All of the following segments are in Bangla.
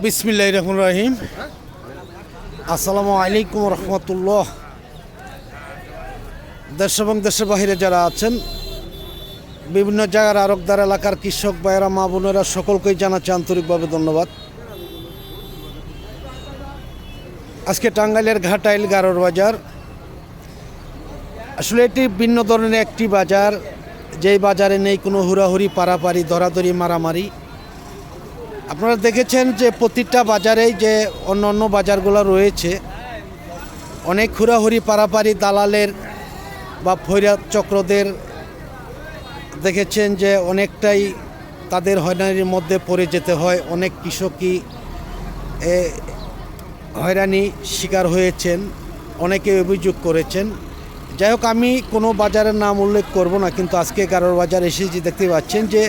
বিসমিল্লাহির রহমানির রহিম। আসসালামু আলাইকুম রহমতুল্লাহ। দেশ এবং দেশের বাহিরে যারা আছেন, বিভিন্ন জায়গার আরকদার এলাকার কৃষক ভাইয়েরা, মা বোনেরা, সকলকেই জানাচ্ছি আন্তরিকভাবে ধন্যবাদ। আজকে টাঙ্গাইলের ঘাটাইল গারোর বাজার। আসলে এটি ভিন্ন ধরনের একটি বাজার, যেই বাজারে নেই কোনো হুড়াহুড়ি, পারাপারি, ধরাধরি, মারামারি। আপনারা দেখেছেন যে প্রতিটা বাজারেই যে অন্য অন্য বাজারগুলো রয়েছে, অনেক হুড়াহুড়ি, পারাপারি, দালালের বা ফৈরা চক্রদের দেখেছেন যে অনেকটাই তাদের হয়রানির মধ্যে পড়ে যেতে হয়। অনেক কৃষকই হয়রানি শিকার হয়েছেন, অনেকে অভিযোগ করেছেন। যাই হোক, আমি কোনো বাজারের নাম উল্লেখ করব না, কিন্তু আজকে গারোর বাজার এসেছি, দেখতে পাচ্ছেন যে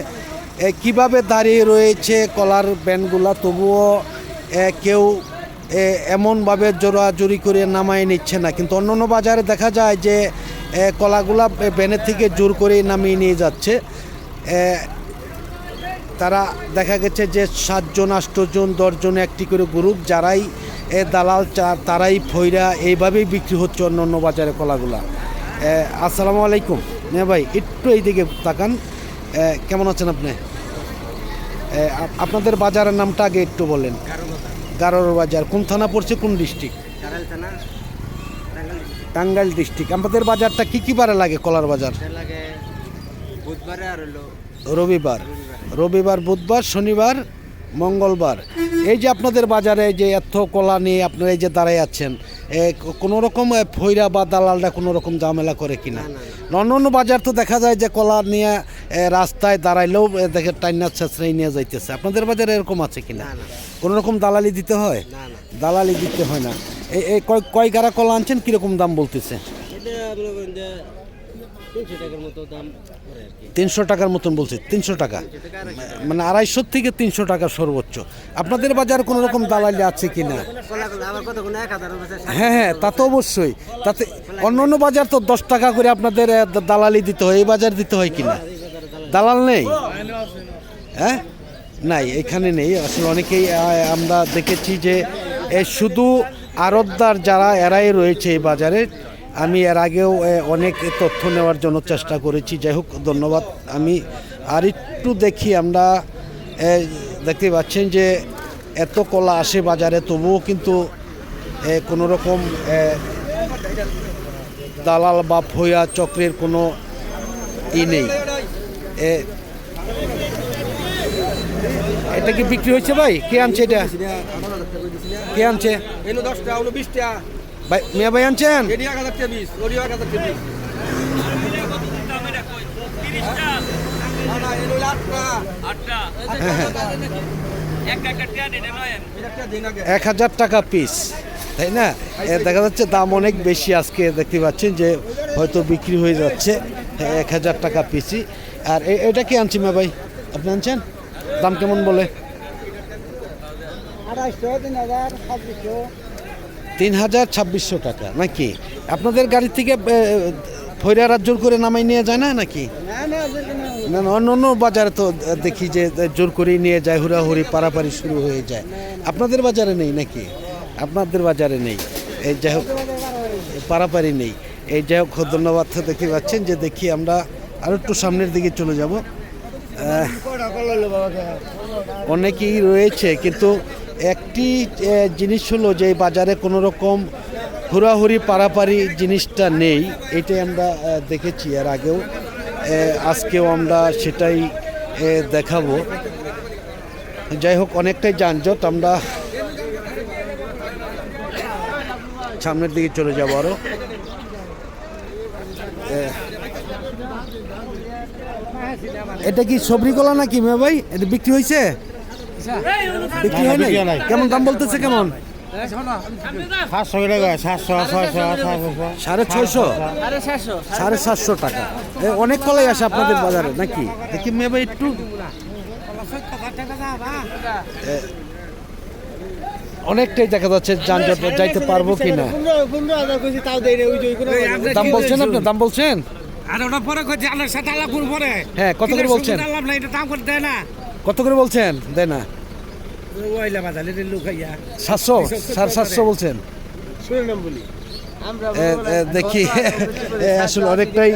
কিভাবে দাঁড়িয়ে রয়েছে কলার ব্যানগুলা, তবুও কেউ এমনভাবে জোরাজুরি করে নামায় নিচ্ছে না। কিন্তু অন্য অন্য বাজারে দেখা যায় যে কলাগুলা ব্যানের থেকে জোর করে নামিয়ে নিয়ে যাচ্ছে। তারা দেখা গেছে যে 7 জন, 8 জন, 10 জন একটি করে গ্রুপ, যারাই দালাল তারাই ফইরা এইভাবেই বিক্রি হচ্ছে অন্য অন্য বাজারে কলাগুলা। আসসালামু আলাইকুম। হ্যাঁ ভাই, একটু এইদিকে তাকান। কেমন আছেন আপনি? আপনাদের বাজারের নামটা আগে একটু বলেন। গারোর বাজার কোন থানা পড়ছে, কোন ডিস্ট্রিক্ট? টাঙ্গাইল ডিস্ট্রিক্ট। আমাদের বাজারটা কি কি বারে লাগে? কলার বাজার রবিবার, বুধবার, শনিবার, মঙ্গলবার। এই যে আপনাদের বাজারে যে এত কলা নিয়ে আপনারা এই যে দাঁড়াই আছেন, কোনো রকম ফইরা বা দালালরা কোনো রকম ঝামেলা করে কিনা? অন্য অন্য বাজার তো দেখা যায় যে কলা নিয়ে রাস্তায় দাঁড়াইলেও দেখে টাইনা ছেঁচড়াই নিয়ে যাইতেছে। আপনাদের বাজারে এরকম আছে কিনা? কোনো রকম দালালি দিতে হয়? দালালি দিতে হয় না। এই কয় গাড়া কলা আনছেন, কীরকম দাম বলতেছে? 300 টাকার মতন বলছে। 300 টাকা মানে 250 থেকে 300 টাকা সর্বোচ্চ। আপনাদের বাজারে কোনো রকম দালালি আছে কিনা? হ্যাঁ, তা তো অবশ্যই। তাতে অন্য অন্য বাজার তো 10 টাকা করে আপনাদের দালালি দিতে হয়, এই বাজার দিতে হয় কিনা? দালাল নেই? হ্যাঁ, নাই, এখানে নেই। আসলে অনেকেই আমরা দেখেছি যে শুধু আড়তদার যারা, এরাই রয়েছে এই বাজারে। আমি এর আগেও অনেক তথ্য নেওয়ার জন্য চেষ্টা করেছি। যাই হোক, ধন্যবাদ। আমি আর একটু দেখি, আমরা দেখতে পাচ্ছেন যে এত কলা আসে বাজারে, তবুও কিন্তু কোনো রকম দালাল বা ফইয়া চক্রের কোনো নেই। এটা কি বিক্রি হয়েছে ভাই? কে আনছে এটা? কে আনছে? 10টা, 20টা ভাই, মিয়া ভাই আনছেন? এক 1000 টাকা পিস, তাই না? দেখা যাচ্ছে দাম অনেক বেশি আজকে, দেখতে পাচ্ছেন যে হয়তো বিক্রি হয়ে যাচ্ছে 1000 টাকা পিসই। আর এটা কি আনছি মিয়া ভাই, আপনি আনছেন? দাম কেমন বলে? 3000-2600 টাকা নাকি? আপনাদের গাড়ি থেকে ফইরা জোর করে নামাই নিয়ে যায় না নাকি? না, অন্য অন্য বাজারে তো দেখি যে জোর করেই নিয়ে যায়, হুড়াহুড়ি, পারাপারি শুরু হয়ে যায়। আপনাদের বাজারে নেই নাকি? আপনাদের বাজারে নেই। এই যাই হোক, পারাপারি নেই। এই যাই হোক, ধন্যবাদ। দেখতে পাচ্ছেন যে দেখি আমরা আর একটু সামনের দিকে চলে যাব। অনেকেই রয়েছে, কিন্তু একটি জিনিস হলো যে এই বাজারে কোনো রকম হুড়াহুড়ি, পারাপারি জিনিসটা নেই। এটাই আমরা দেখেছি এর আগেও, আজকেও আমরা সেটাই দেখাবো। যাই হোক, অনেকটাই যানজট। আমরা সামনের দিকে চলে যাব আরো। এটা কি সবরি কলা নাকি মেয়ে ভাই? এটা বিক্রি হয়েছে? বিক্রি হয় নাই? কেমন দাম বলতেছে? কেমন? 750 টাকা। অনেক কলাই আসে আপনাদের বাজারে নাকি? দেখি মেয়ে ভাই একটু। অনেকটাই দেখা যাচ্ছে যানজট, যাইতে পারবো কিনা? দাম বলছেন আপনি? দাম বলছেন? হ্যাঁ, কত করে বলছেন? কত করে বলছেন? দেয় না। 700 750 বলছেন। দেখি আসলে অনেকটাই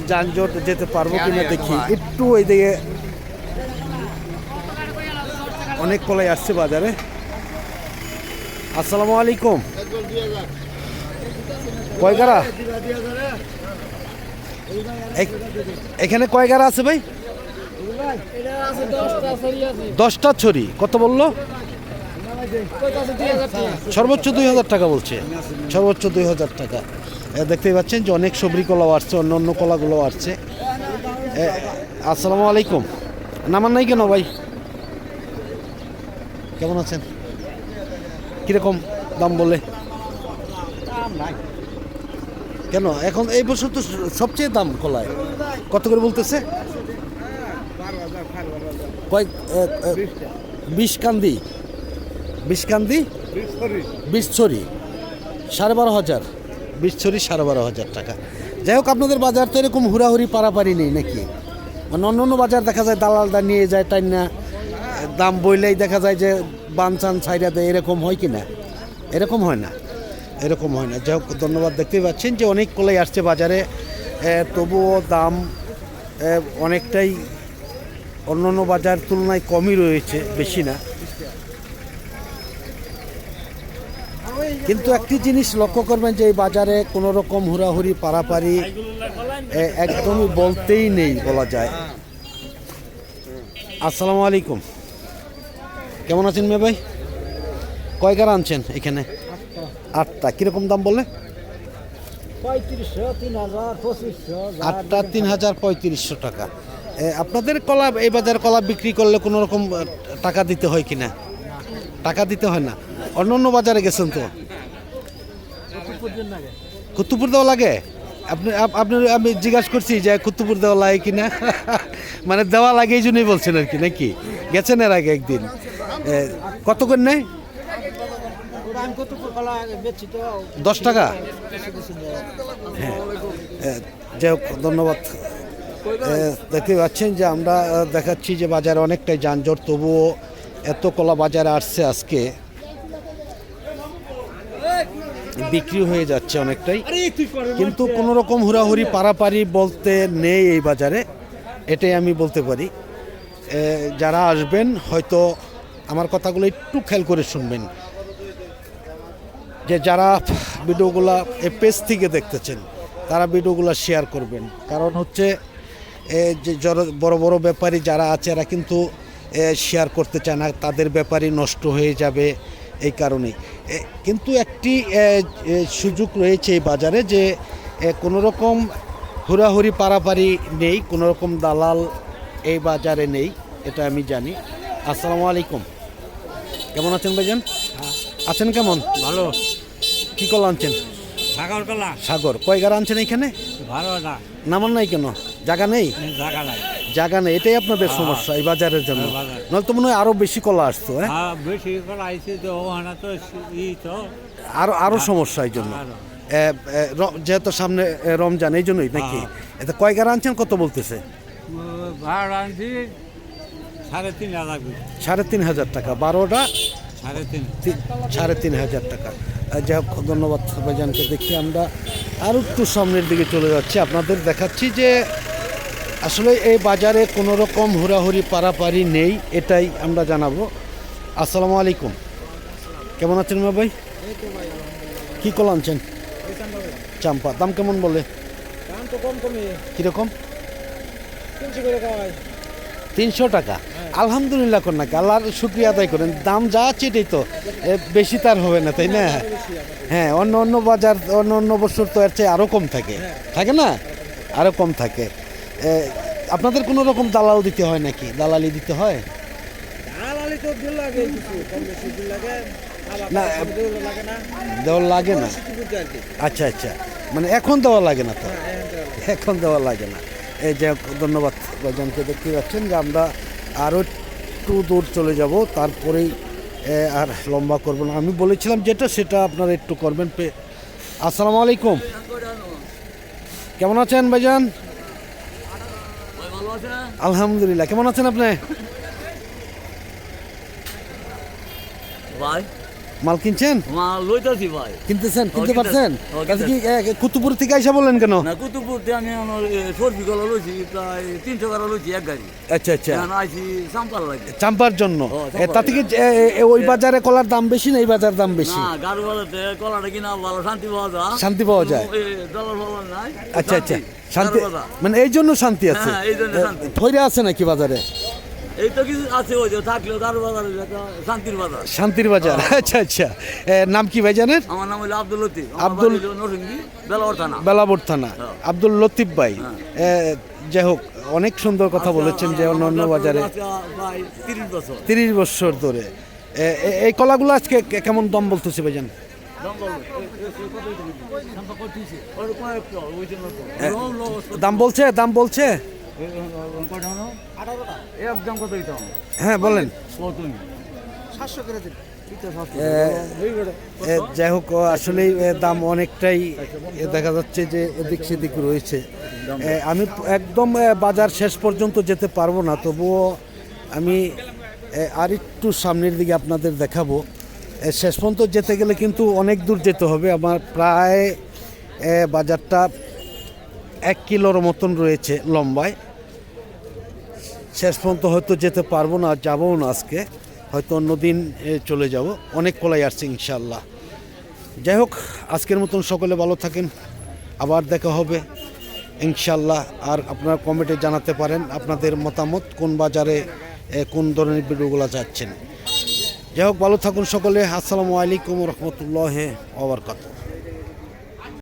যানজট যেতে পারবো কিনা দেখি একটু এইদিকে অনেক কলাই আসছে বাজারে। আসসালামু আলাইকুম। কয় গাড়া এখানে কয় গাড়া আছে ভাই? 10টা ছড়ি। কত বললো? সর্বোচ্চ 2000 টাকা বলছে, সর্বোচ্চ 2000 টাকা। দেখতেই পাচ্ছেন যে অনেক সবরি কলাও আসছে, অন্য অন্য কলাগুলো আসছে। আসসালামু আলাইকুম। নামান নাই কেন ভাই? কেমন আছেন? কিরকম দাম বলে? কেন এখন এই বছর তো সবচেয়ে দাম কলায়। কত করে বলতেছে? কয়েক 20 কান্দি 20 কান্দি 20 ছড়ি 12,500। 20 ছড়ি 12,500 টাকা। যাই হোক, আপনাদের বাজার তো এরকম হুড়াহুড়ি পারাপারি নেই নাকি? মানে অন্য অন্য বাজার দেখা যায় দালালদা নিয়ে যায়, তাই না? দাম বইলেই দেখা যায় যে বানচান ছাইরা দেয়, এরকম হয় কি না? এরকম হয় না, এরকম হয় না। যাই হোক, ধন্যবাদ। দেখতেই পাচ্ছেন যে অনেক কলাই আসছে বাজারে, তবুও দাম অনেকটাই অন্য অন্য বাজার তুলনায় কমই রয়েছে, বেশি না। কিন্তু একটি জিনিস লক্ষ্য করবেন যে এই বাজারে কোনো রকম হুড়াহুড়ি পারাপারি একদমই বলতেই নেই, বলা যায়। আসসালামু আলাইকুম। কেমন আছেন মেয়ে ভাই? কয় গাড়া আনছেন এখানে? 8টা। কীরকম দাম বলে? 8টা 3,000-3,500 টাকা। আপনাদের কলা, এই বাজার কলা বিক্রি করলে কোনো রকম টাকা দিতে হয় কি না? টাকা দিতে হয় না। অন্য অন্য বাজারে গেছেন তো? কুতুবপুর দেওয়া লাগে? আপনি আমি জিজ্ঞাসা করছি যে কুতুবপুর দেওয়া লাগে কিনা। মানে দেওয়া লাগে এই জন্যই বলছেন আর কি, নাকি? গেছেন এর আগে একদিন? কত করে নেয়? 10 টাকা। হ্যাঁ, যাই হোক, ধন্যবাদ। দেখতে পাচ্ছেন যে আমরা দেখাচ্ছি যে বাজারে অনেকটাই যানজট, তবুও এত কলা বাজারে আসছে আজকে, বিক্রি হয়ে যাচ্ছে অনেকটাই। কিন্তু কোনো রকম হুড়াহুড়ি পারাপারি বলতে নেই এই বাজারে, এটাই আমি বলতে পারি। যারা আসবেন হয়তো আমার কথাগুলো একটু খেয়াল করে শুনবেন, যে যারা ভিডিওগুলা এই পেজ থেকে দেখতেছেন তারা ভিডিওগুলো শেয়ার করবেন। কারণ হচ্ছে যে বড় বড় ব্যাপারী যারা আছে এরা কিন্তু শেয়ার করতে চায় না, তাদের ব্যাপারই নষ্ট হয়ে যাবে এই কারণেই। কিন্তু একটি সুযোগ রয়েছে এই বাজারে, যে কোনো রকম হুড়াহুড়ি পারাপারি নেই, কোনো রকম দালাল এই বাজারে নেই, এটা আমি জানি। আসসালামু আলাইকুম। কেমন আছেন ভাইজান? আছেন কেমন? ভালো। কি কলা আনছেন? সাগর কলা। সাগর। কয় গাড়া আনছেন এখানে? ভালো না। নামান নাই কেন? জায়গা নেই? জায়গা নাই। জায়গা নেই, এটাই আপনাদের সমস্যা এই বাজারের জন্য। নয়তো তো মনে হয় আরো বেশি কলা আসতো। হ্যাঁ, বেশি কলা আইছে তো ওখানে তো তো আরো সমস্যা এই জন্য। যেহেতু সামনে রমজান, এই জন্যই নাকি? এতে কয় গাড়া আনছেন, কত বলতেছে? ভাড়া আনছি 3,500। 3,500 টাকা। 12টা 3,500 টাকা। যাই হোক, ধন্যবাদ ভাইজানকে। দেখি আমরা আরও একটু সামনের দিকে চলে যাচ্ছি, আপনাদের দেখাচ্ছি যে আসলে এই বাজারে কোনো রকম হুড়াহুড়ি পারাপারি নেই, এটাই আমরা জানাবো। আসসালামু আলাইকুম। কেমন আছেন মা ভাই? কী কলা আনছেন? চাম্পা। দাম কেমন বলে? কীরকম? 300 টাকা। আলহামদুলিল্লাহ করেন নাকি? আল্লাহর শুক্রিয়া আদায় করেন। দাম যা আছে এটাই তো, বেশি তার হবে না, তাই না? হ্যাঁ, অন্য অন্য বাজার, অন্য অন্য বছর তো এর চেয়ে আরও কম থাকে, থাকে না? আরও কম থাকে। আপনাদের কোনো রকম দালাল দিতে হয় নাকি? দালালি দিতে হয় না? দেওয়া লাগে না। আচ্ছা আচ্ছা, মানে এখন দেওয়া লাগে না তো? এখন দেওয়া লাগে না। এই যে, ধন্যবাদ ভাইজানকে। দেখতে পাচ্ছেন যে আমরা আরও একটু দূর চলে যাব, তারপরেই আর লম্বা করব না। আমি বলেছিলাম যেটা সেটা আপনারা একটু করবেন। আসসালামু আলাইকুম। কেমন আছেন ভাইজান? আলহামদুলিল্লাহ। কেমন আছেন আপনি? ভাই মাল কিনছেন, মাল লইতাছি ভাই। কিনতেছেন, কিনতে কিনতেছি। পারছেন? কিনতেছি। আজকে কি কুতুবপুর থেকে আইসা বললেন কেন? না কুতুবপুরতে আমি সর্বি কলা লইছি প্রায় 300 টাকা লইছি এক গাড়ি। আচ্ছা আচ্ছা, এখন আইছি সাম্পাল লাগে। চাম্পার জন্য। চাম্পার তা থেকে ওই বাজারে কলার দাম বেশি না এই বাজার দাম বেশি? না গাড়ি বাজাতে কলাটা কিনা ভালো শান্তি পাওয়া যায়। শান্তি পাওয়া যায়। ডলার ফলার নাই। আচ্ছা আচ্ছা, শান্তি গাড়ি বাজা। মানে এই জন্য শান্তি আছে। হ্যাঁ, এই জন্য শান্তি। ধৈর্য আছে নাকি বাজারে? এই তো কিছু আছে ওই যে থাকলেও গাড়ি বাজারে একটা শান্তির বাজার। শান্তির বাজার। আচ্ছা আচ্ছা, নাম কি ভাই জানেন? আমার নাম হলো আব্দুল লতিফ। আব্দুল নরসিংদী বেলাওয়ার থানা। বেলাবর থানা। হ্যাঁ। আব্দুল লতিফ ভাই, যাই হোক অনেক সুন্দর কথা বলেছেন যে অন্য বাজারে প্রায় 30 বছর। 30 বছর ধরে এই কলাগুলো আজকে কেমন দাম বলতেছে ভাইজান? দাম বলছে, দাম বলছে। একদম কত দিতাম? হ্যাঁ বলেন। যাই হোক আসলে দাম অনেকটাই দেখা যাচ্ছে যে এদিক সেদিক রয়েছে। আমি একদম বাজার শেষ পর্যন্ত যেতে পারবো না, তবুও আমি আর একটু সামনের দিকে আপনাদের দেখাবো। শেষ পর্যন্ত যেতে গেলে কিন্তু অনেক দূর যেতে হবে। আমার প্রায় বাজারটা 1 কিলোর মতন রয়েছে লম্বায়। শেষ পর্যন্ত হয়তো যেতে পারবো না, যাবও না আজকে, হয়তো অন্যদিন চলে যাব। অনেক কলাই আসছে ইনশাল্লাহ। যাই হোক আজকের মতন সকলে ভালো থাকেন, আবার দেখা হবে ইনশাল্লাহ। আর আপনারা কমেন্টে জানাতে পারেন আপনাদের মতামত, কোন বাজারে কোন ধরনের ভিডিওগুলো যাচ্ছেন। যাই হোক ভালো থাকুন সকলে। আসসালামু আলাইকুম রহমতুল্লাহ ওয়া বারাকাতুহু।